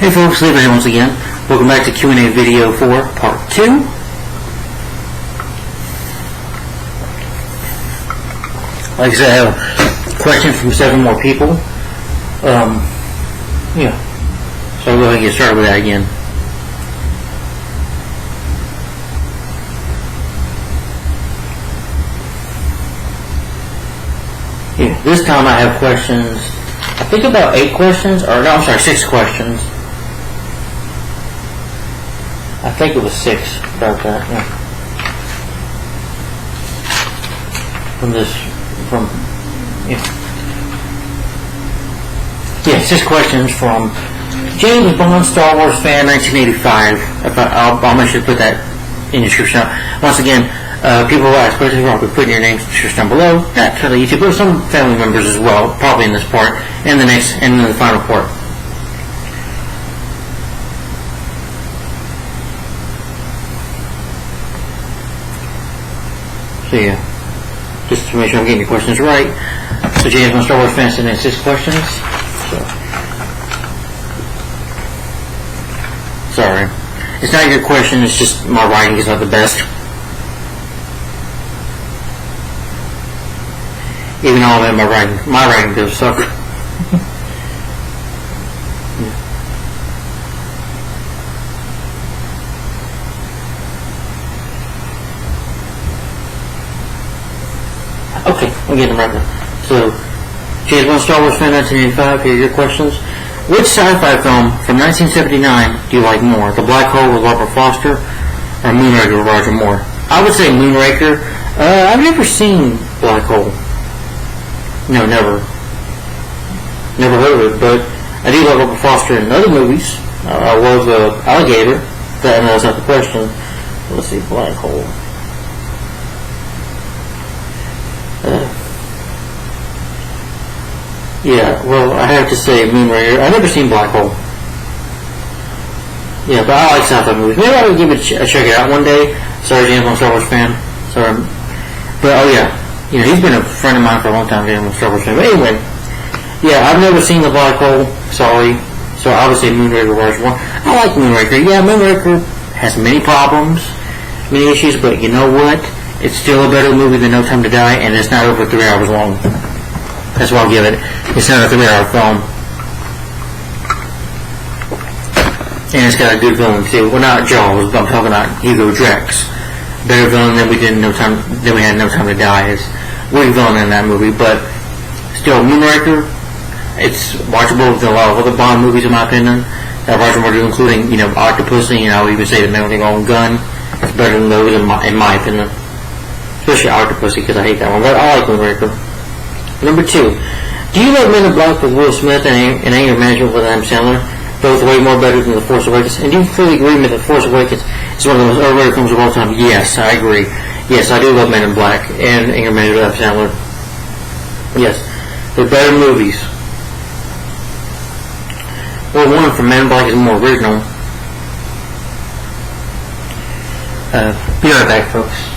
Hey folks, Levi here once again. Welcome back to Q&A video for part 2. Like I said, I have a question from 7 more people. Yeah. So I'll go ahead and get started with that again. Yeah, this time I have questions, I think about 8 questions, or no, I'm sorry, 6 questions. I think it was 6 about that, yeah. Yeah, 6 questions from James Bond, Star Wars fan, 1985. I'll make sure to put that in the description. Once again, people who ask questions, I'll be putting your names in the description down below. Not to the YouTube, but some family members as well, probably in this part, and the next, and in the final part. So yeah, just to make sure I'm getting your questions right. So James Bond, Star Wars fan, sent in 6 questions. So, sorry. It's not your question, it's just my writing is not the best. Even though I'm in my writing does suck. Okay, I'm getting them right now. So, James Bond, Star Wars fan, 1985, here are your questions. Which sci-fi film from 1979 do you like more? The Black Hole with Barbara Foster or Moonraker with Roger Moore? I would say Moonraker. I've never seen Black Hole. No, never. Never heard of it, but I do love Barbara Foster in other movies. I was Alligator. That's not the question. Let's see, Black Hole. Yeah, well, I have to say Moonraker. I've never seen Black Hole. Yeah, but I like sci-fi movies. Maybe I would give it a check it out one day. Sorry, James, I'm a Star Wars fan. Sorry. But, oh yeah. You know, he's been a friend of mine for a long time, James, I'm a Star Wars fan. But anyway, yeah, I've never seen the Black Hole. Sorry. So I would say Moonraker was one. I like Moonraker. Yeah, Moonraker has many problems, many issues, but you know what? It's still a better movie than No Time to Die, and it's not over 3 hours long. That's what I'll give it. It's not a 3-hour film. And it's got a good villain too. Well, not Jaws, but I'm talking about Hugo Drax. Better villain than we had No Time to Die. It's weak villain in that movie, but still, Moonraker, it's watchable with a lot of other Bond movies in my opinion. That Roger Moore do, including, you know, Octopussy, and I would even say The Man with the Golden Gun. It's better than those in my opinion. Especially Octopussy, because I hate that one, but I like Moonraker. Number 2, do you like Men in Black with Will Smith and Anger Management with Adam Sandler? Both way more better than The Force Awakens. And do you fully agree with The Force Awakens is one of the most overrated films of all time? Yes, I agree. Yes, I do love Men in Black and Anger Management with Adam Sandler. Yes, they're better movies. Well, one from Men in Black is more original. Be right back, folks.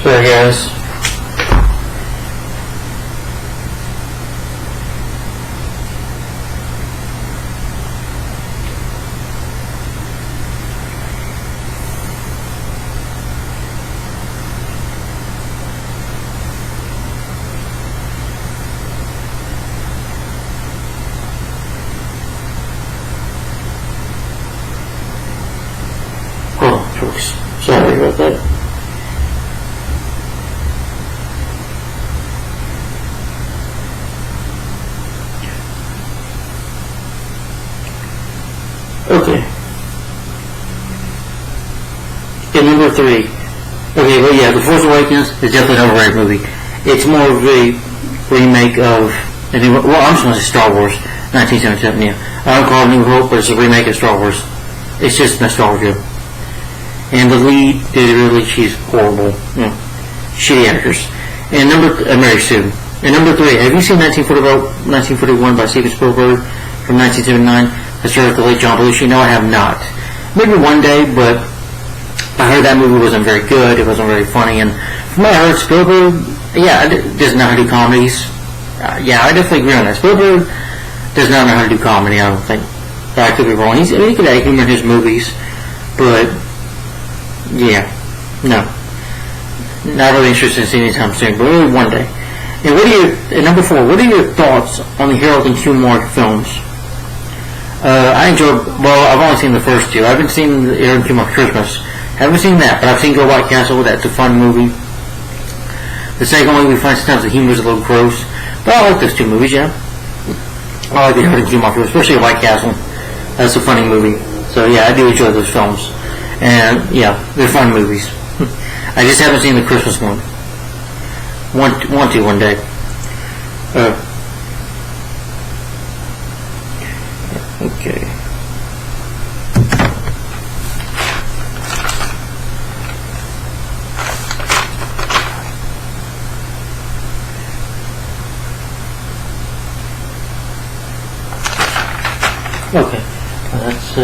Sorry guys. Oh, folks. Sorry about that. Okay. And number 3. Okay, well, yeah, The Force Awakens is definitely an overrated movie. It's more of a remake of, well, I'm just going to say Star Wars, 1977, yeah. I don't call it New Hope, but it's a remake of Star Wars. It's just nostalgia. And the lead, she's horrible. Shitty actors. And Mary Sue. And number 3, have you seen 1941 by Steven Spielberg from 1979? That stars the late John Belushi? No, I have not. Maybe one day, but I heard that movie wasn't very good. It wasn't very funny. And from what I heard, Spielberg, doesn't know how to do comedies. I definitely agree on that. Spielberg does not know how to do comedy, I don't think. I could be wrong. He could act humor in his movies, but no. Not really interested in seeing anytime soon, but maybe one day. And number 4, what are your thoughts on the Harold and Kumar films? I enjoyed, I've only seen the first 2. I haven't seen the Harold and Kumar Christmas. Haven't seen that, but I've seen Go White Castle. That's a fun movie. The second one, we find sometimes the humor is a little gross, but I like those 2 movies, yeah. I like the Harold and Kumar films, especially White Castle. That's a funny movie. So I do enjoy those films. And they're fun movies. I just haven't seen the Christmas one. Want to one day. Okay. Okay. That's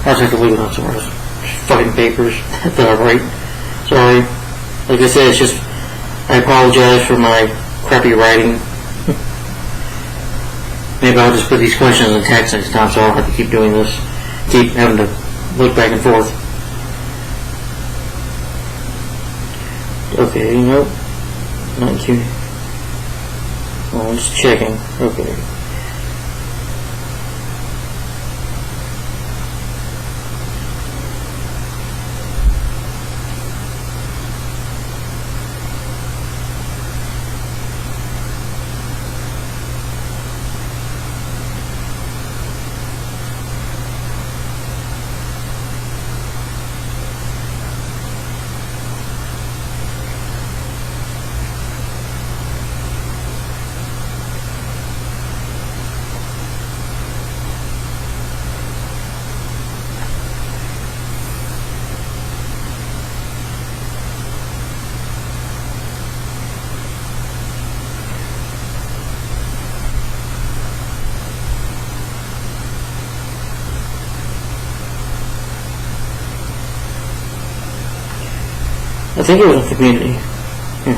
I'll just have to leave it on somewhere else. Fucking papers that I write. Sorry. Like I said, it's just, I apologize for my crappy writing. Maybe I'll just put these questions in text next time, so I don't have to keep doing this. Keep having to look back and forth. Okay, nope. Not cute. Oh, I'm just checking. Okay. I think it was a community. Yeah.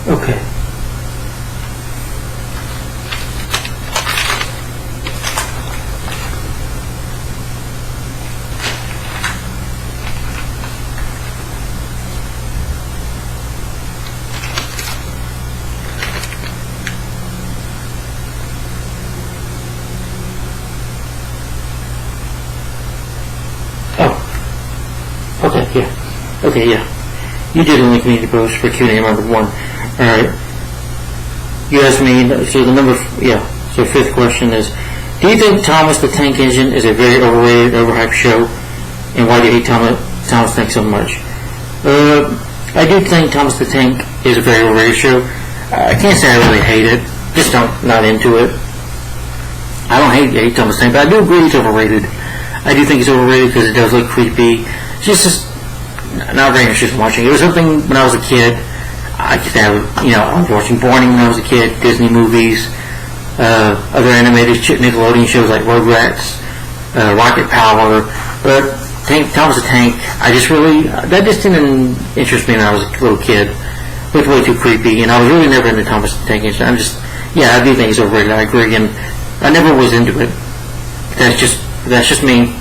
Okay. Oh. Okay, yeah. Okay, yeah. You did only community post for Q&A number 1. Alright. You asked me, so the number, so 5th question is, do you think Thomas the Tank Engine is a very overrated, overhyped show? And why do you hate Thomas the Tank so much? I do think Thomas the Tank is a very overrated show. I can't say I really hate it. Just not into it. I don't hate Thomas Tank, but I do agree it's overrated. I do think it's overrated because it does look creepy. It's just not very interested in watching. It was something when I was a kid. I just have, I was watching Barney when I was a kid, Disney movies, other animated Nickelodeon shows like Rugrats, Rocket Power, but Thomas the Tank, that just didn't interest me when I was a little kid. It looked way too creepy, and I was really never into Thomas the Tank. I do think it's overrated, I agree, and I never was into it. That's just me,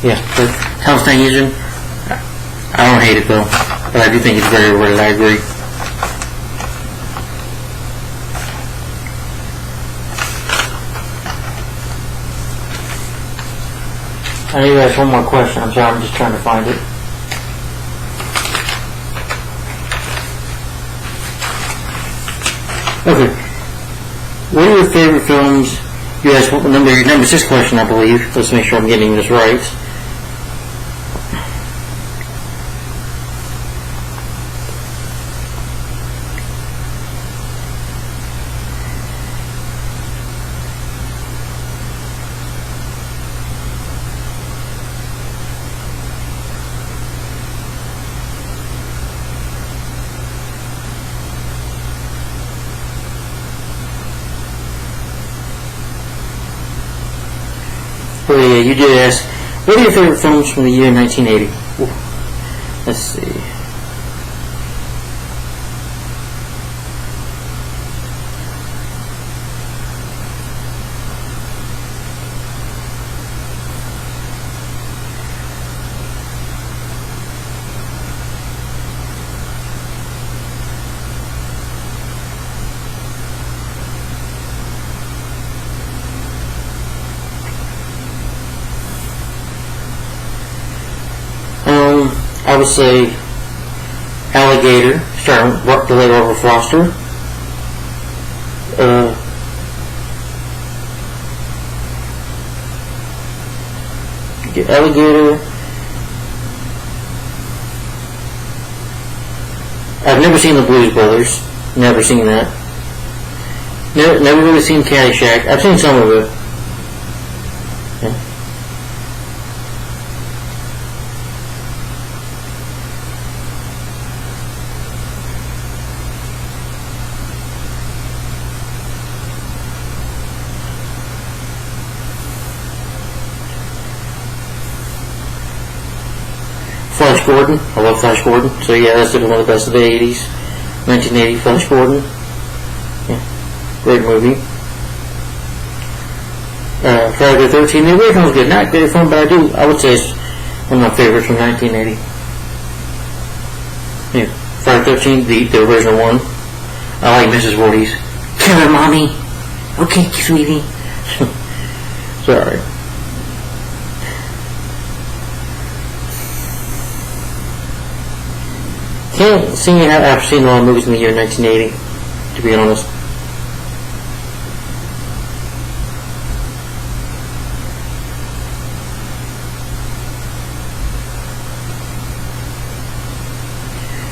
Yeah, but Thomas Tank Engine, I don't hate it though, but I do think it's very overrated, I agree. I know you asked one more question, I'm sorry, I'm just trying to find it. Okay. What are your favorite films? You asked number 6 question, I believe. Let's make sure I'm getting this right. Oh yeah, you did ask, what are your favorite films from the year 1980? Ooh. Let's see. I would say Alligator, starring the late Robert Foster. Alligator. I've never seen the Blues Brothers. Never seen that. Never really seen Caddyshack. I've seen some of it. Yeah. Flash Gordon. I love Flash Gordon. So yeah, that's one of the best of the 80s. 1980 Flash Gordon. Yeah. Great movie. Friday the 13th. The original was good. Not great film, but I would say it's one of my favorites from 1980. Yeah. Friday the 13th, the original one. I like Mrs. Voorhees. Kill her, Mommy. Okay, sweetie. Sorry. Can't see I've seen a lot of movies in the year 1980, to be honest.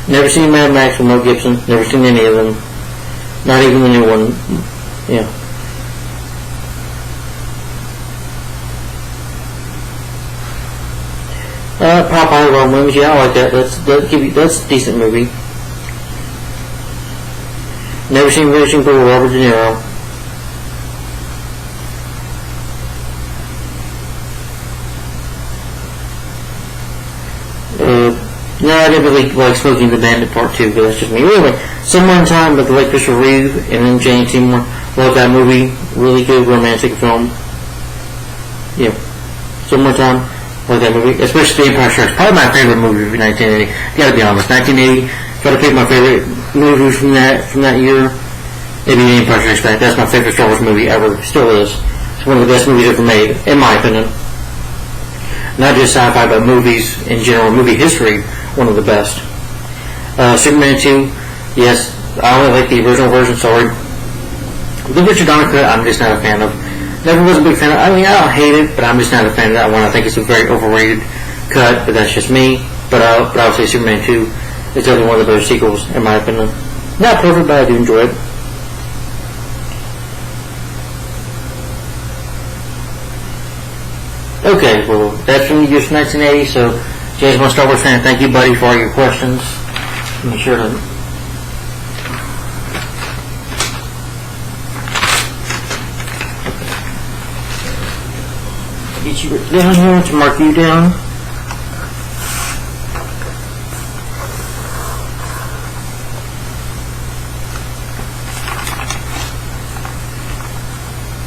Never seen Mad Max with Mel Gibson. Never seen any of them. Not even the new one. Yeah. Popeye Ron Williams, yeah, I like that. That's a decent movie. Never seen Racing Bull with Robert De Niro. No, I didn't really like Smokey and the Bandit Part 2, but that's just me. Anyway, Somewhere in Time with like Christopher Reeve and then Jane Seymour. Love that movie. Really good romantic film. Yeah. Somewhere in Time. Love that movie. Especially The Empire Strikes. Probably my favorite movie of 1980. Gotta be honest. 1980. Gotta pick my favorite movie from that year. Maybe The Empire Strikes Back. That's my favorite Star Wars movie ever. Still is. It's one of the best movies ever made, in my opinion. Not just sci-fi, but movies in general. Movie history, one of the best. Superman 2, yes, I only like the original version, sorry. The Richard Donner cut, I'm just not a fan of. Never was a big fan of. I mean, I don't hate it, but I'm just not a fan of that one. I think it's a very overrated cut, but that's just me. But I would say Superman 2 is definitely one of the better sequels, in my opinion. Not perfect, but I do enjoy it. Okay, well, that's from the year 1980, so James, my Star Wars fan, thank you, buddy, for all your questions. Make sure to get you down here to mark you down.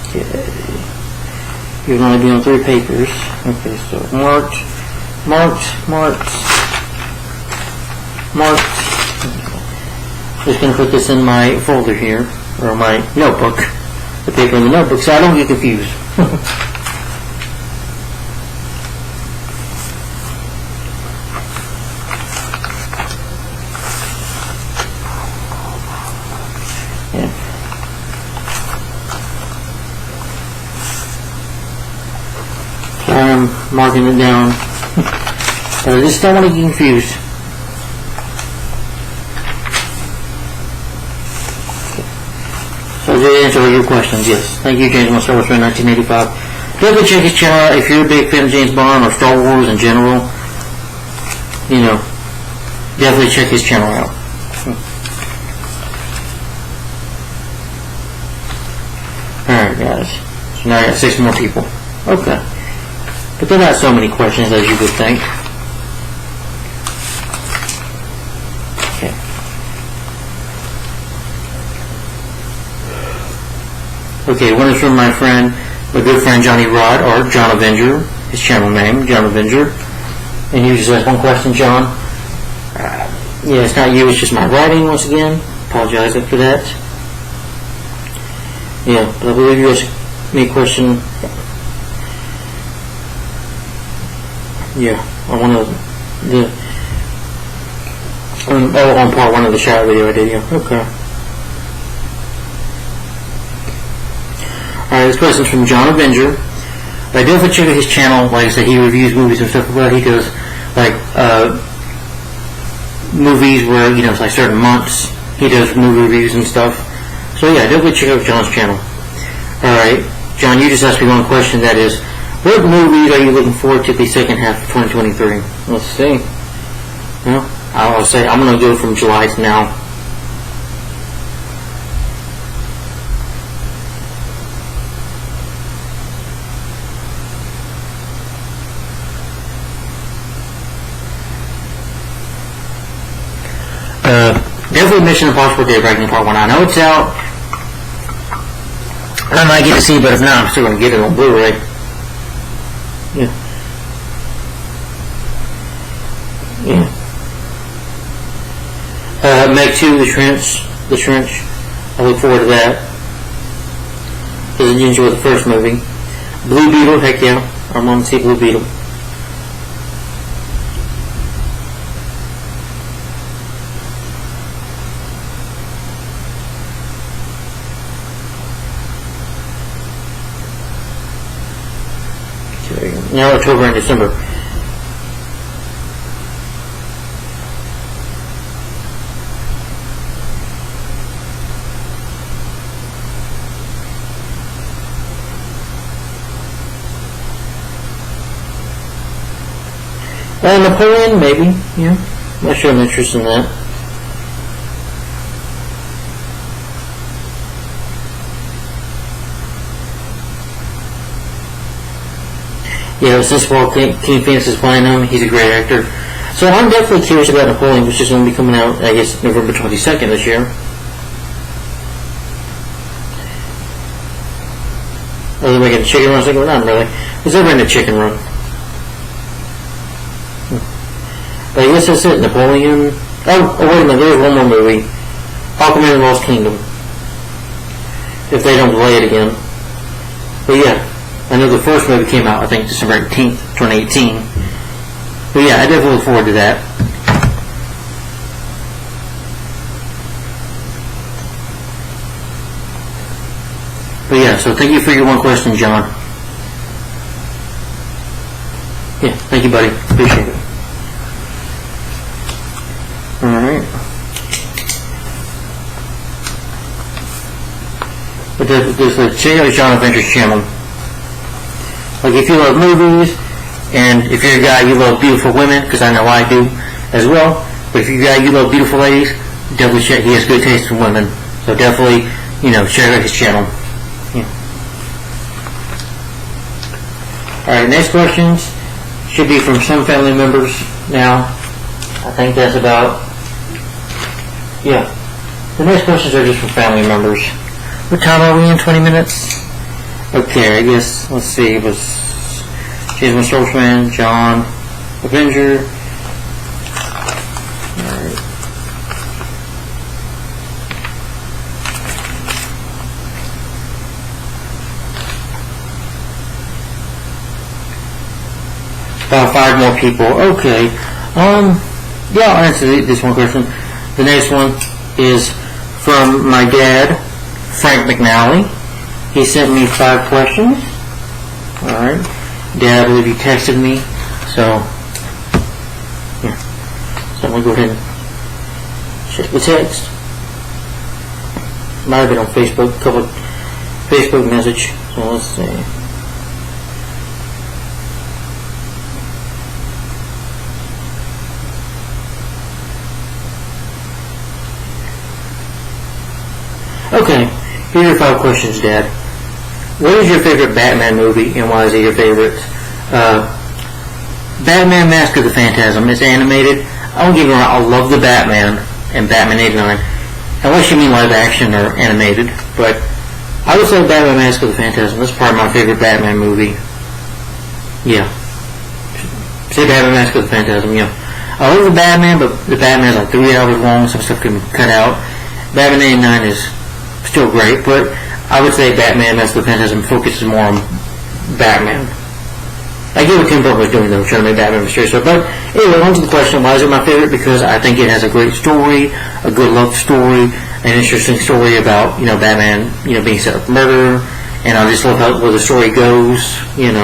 Okay. You're going to be on 3 papers. Okay, so marked. Just going to put this in my folder here, or my notebook, the paper in the notebook, so I don't get confused. Yeah. So I'm marking it down, but I just don't want to get confused. So to answer your questions, yes. Thank you, James Bond, Star Wars fan, 1985. Definitely check his channel out if you're a big fan of James Bond or Star Wars in general. You know, definitely check his channel out. Alright, guys. So now I got 6 more people. Okay. But they're not so many questions as you would think. Okay, one is from my friend, my good friend Johnny Rod, or John Avenger, his channel name, John Avenger. And he just asked one question, John. Yeah, it's not you, it's just my writing once again. Apologize for that. Yeah, but I believe you asked me a question. Yeah, on one of on part 1 of the shower video I did, yeah. Okay. Alright, this question's from John Avenger. I definitely check out his channel. Like I said, he reviews movies and stuff like that. He does, like, movies where, you know, it's like certain months. He does movie reviews and stuff. So yeah, definitely check out John's channel. Alright, John, you just asked me one question, that is, what movies are you looking forward to the second half of 2023? Let's see. Well, I'll say, I'm going to go from July to now. Definitely Mission Impossible Dead Reckoning Part 1. I know it's out. I might get to see it, but if not, I'm still going to get it on Blu-ray. Yeah. Meg 2, The Trench. I look forward to that. Because I enjoyed the first movie. Blue Beetle, heck yeah. I'm going to see Blue Beetle. Now October and December. Napoleon, maybe. Yeah, not sure I'm interested in that. Yeah, since Joaquin Phoenix is playing him, he's a great actor. So I'm definitely curious about Napoleon, which is going to be coming out, I guess, November 22nd this year. Are they making a chicken run? Well, not really. Because they're in a chicken run. But I guess that's it. Napoleon. Oh, wait a minute. There's one more movie. Aquaman and Lost Kingdom. If they don't delay it again. But yeah. I know the first movie came out, I think, December 18th, 2018. But yeah, I definitely look forward to that. But yeah, so thank you for your one question, John. Yeah, thank you, buddy. Appreciate it. Alright. But there's a check out John Adventures channel. Like, if you love movies, and if you're a guy, you love beautiful women, because I know I do as well. But if you're a guy, you love beautiful ladies, definitely check. He has good taste in women. So definitely, check out his channel. Yeah. Alright, next questions should be from some family members now. I think that's about, yeah. The next questions are just from family members. What time are we in? 20 minutes? Okay, I guess, let's see, it was Jason Sportsman, John Avenger. Alright. About 5 more people. Okay. Yeah, I'll answer this one question. The next one is from my dad, Frank McNally. He sent me 5 questions. Alright. Dad, I believe you texted me. So, yeah. So I'm going to go ahead and check the text. Might have been on Facebook, a couple of Facebook message. So let's see. Okay, here are your 5 questions, Dad. What is your favorite Batman movie, and why is it your favorite? Batman Mask of the Phantasm. It's animated. I don't get me wrong, I love the Batman and Batman 89, unless you mean live action or animated, but I would say Batman Mask of the Phantasm. That's probably my favorite Batman movie. Yeah. Say Batman Mask of the Phantasm, yeah. I love the Batman, but the Batman is like 3 hours long, some stuff can be cut out. Batman 89 is still great, but I would say Batman Mask of the Phantasm focuses more on Batman. I get what Tim Burton was doing though, trying to make Batman mysterious. But anyway, on to the question, why is it my favorite? Because I think it has a great story, a good love story, an interesting story about, Batman, being set up for murder, and I just love where the story goes, and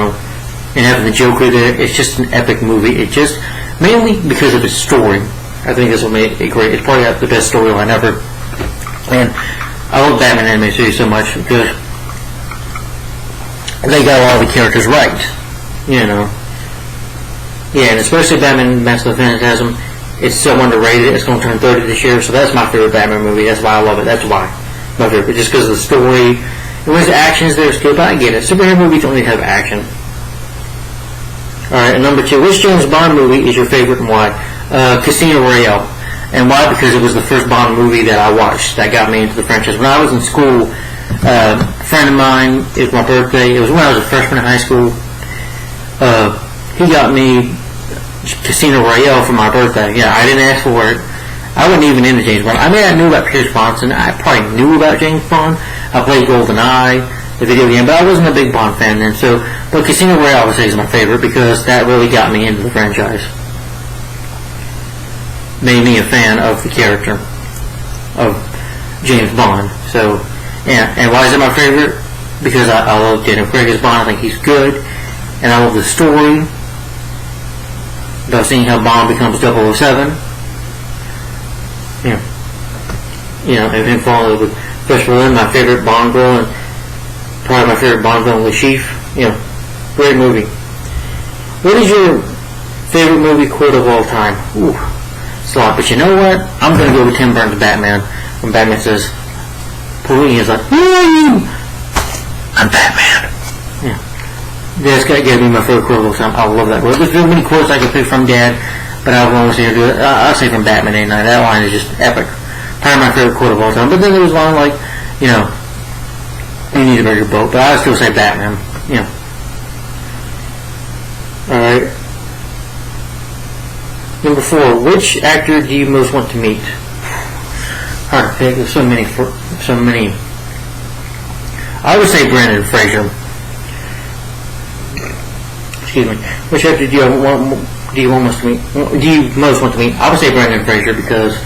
having the Joker there. It's just an epic movie. It just, mainly because of its story. I think this will make it great. It's probably the best storyline ever. And I love Batman animated series so much because they got all the characters right, Yeah, and especially Batman Mask of the Phantasm, it's so underrated. It's going to turn 30 this year, so that's my favorite Batman movie. That's why I love it. That's why my favorite, just because of the story. And when the action is there, it's good, but I get it. Superhero movies don't really have action. Alright, and number 2, which James Bond movie is your favorite and why? Casino Royale. And why? Because it was the first Bond movie that I watched that got me into the franchise. When I was in school, a friend of mine, it was my birthday, it was when I was a freshman in high school, he got me Casino Royale for my birthday. Yeah, I didn't ask for it. I wasn't even into James Bond. I mean, I knew about Pierce Brosnan. I probably knew about James Bond. I played GoldenEye, the video game, but I wasn't a big Bond fan then. But Casino Royale, I would say, is my favorite because that really got me into the franchise. Made me a fan of the character of James Bond. So, yeah. And why is it my favorite? Because I love Daniel Craig as Bond. I think he's good. And I love the story about seeing how Bond becomes 007. And him falling in love with Fresh Berlin, my favorite Bond girl, and probably my favorite Bond villain, Le Chiffre. Great movie. What is your favorite movie quote of all time? Ooh. Slot, but you know what? I'm going to go with Tim Burton's Batman. When Batman says, Pauline is like, who are you? I'm Batman. Yeah. That's got to be my favorite quote of all time. I love that quote. There's so many quotes I could pick from Dad, but I won't say do it. I'll say from Batman 89. That line is just epic. Probably my favorite quote of all time. But then there was one like, you need a bigger boat, but I would still say Batman. Alright. Number 4, which actor do you most want to meet? Hard to pick. There's so many. I would say Brendan Fraser. Excuse me. Which actor do you most want to meet? I would say Brendan Fraser because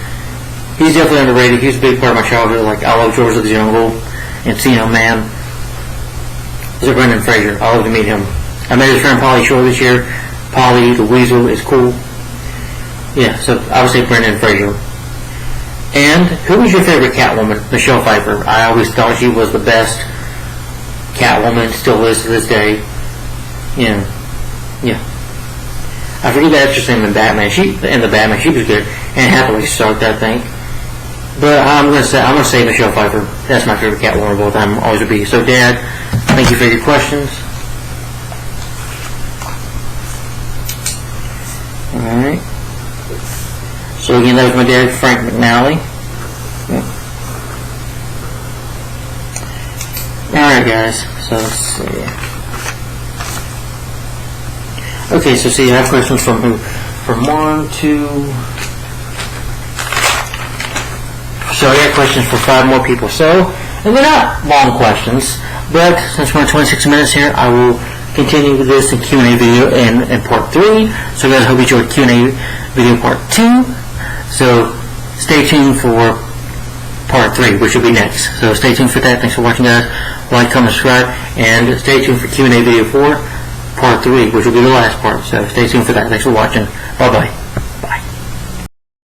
he's definitely underrated. He's a big part of my childhood. Like I love George of the Jungle, Encino Man. is Brendan Fraser. I love to meet him. I met his friend Pauly Shore this year. Pauly the Weasel is cool. Yeah, so I would say Brendan Fraser. And who was your favorite Catwoman? Michelle Pfeiffer. I always thought she was the best Catwoman, still is to this day. Yeah. I forget the actress name in Batman. She was good. And Hathaway sucked, I think. But I'm gonna say Michelle Pfeiffer. That's my favorite Catwoman of all time. Always will be. So, Dad, thank you for your questions. All right. So again, that was my dad, Frank McNally. All right, guys. So let's see. Okay, so see, I have questions from who? From 1, 2. So I got questions for 5 more people. So, and they're not long questions, but since we're at 26 minutes here, I will continue with this in Q&A video in part 3. So guys, I hope you enjoyed Q&A video part 2. So stay tuned for part 3, which will be next. So stay tuned for that. Thanks for watching, guys. Like, comment, subscribe, and stay tuned for Q&A video 4, part 3, which will be the last part. So stay tuned for that. Thanks for watching. Bye-bye.